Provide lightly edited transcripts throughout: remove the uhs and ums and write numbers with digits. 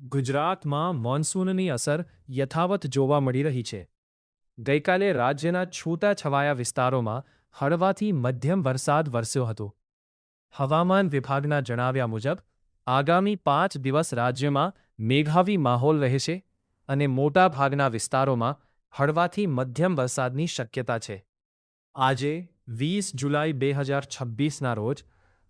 ગુજરાતમાં મોન્સૂનની અસર યથાવત જોવા મળી રહી છે. ગઈકાલે રાજ્યના છૂટાછવાયા વિસ્તારોમાં હળવાથી મધ્યમ વરસાદ વરસ્યો હતો. હવામાન વિભાગના જણાવ્યા મુજબ આગામી 5 દિવસ રાજ્યમાં મેઘાવી માહોલ રહેશે અને મોટાભાગના વિસ્તારોમાં હળવાથી મધ્યમ વરસાદની શક્યતા છે. આજે 20 જુલાઈ 2026ના રોજ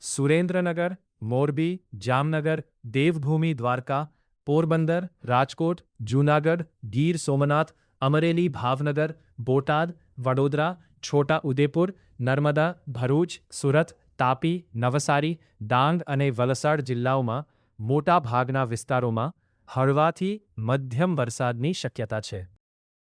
સુરેન્દ્રનગર, મોરબી, જામનગર, દેવભૂમિ દ્વારકા, પોરબંદર, રાજકોટ, જૂનાગઢ, ગીર સોમનાથ, અમરેલી, ભાવનગર, બોટાદ, વડોદરા, છોટા ઉદેપુર, નર્મદા, ભરૂચ, સુરત, તાપી, નવસારી, ડાંગ અને વલસાડ જિલ્લાઓમાં મોટાભાગના વિસ્તારોમાં હળવાથી મધ્યમ વરસાદની શક્યતા છે.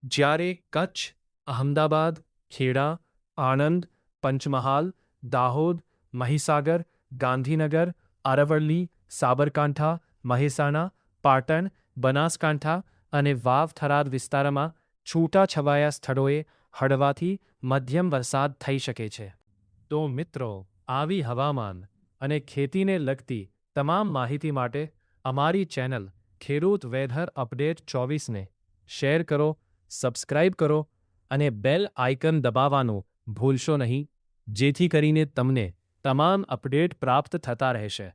જ્યારે કચ્છ, અહમદાબાદ, ખેડા, આણંદ, પંચમહાલ, દાહોદ, મહીસાગર, ગાંધીનગર, અરવલ્લી, સાબરકાંઠા, મહેસાણા, પાટણ, બનાસકાંઠા અને વાવ થરાદ વિસ્તારમાં છૂટાછવાયા સ્થળોએ હળવાથી મધ્યમ વરસાદ થઈ શકે છે. તો મિત્રો, આવી હવામાન અને ખેતીને લગતી તમામ માહિતી માટે અમારી ચેનલ ખેડૂત વેધર અપડેટ 24ને શેર કરો, સબસ્ક્રાઇબ કરો અને બેલ આઇકન દબાવવાનું ભૂલશો નહીં, જેથી કરીને તમને તમામ અપડેટ પ્રાપ્ત થતા રહેશે.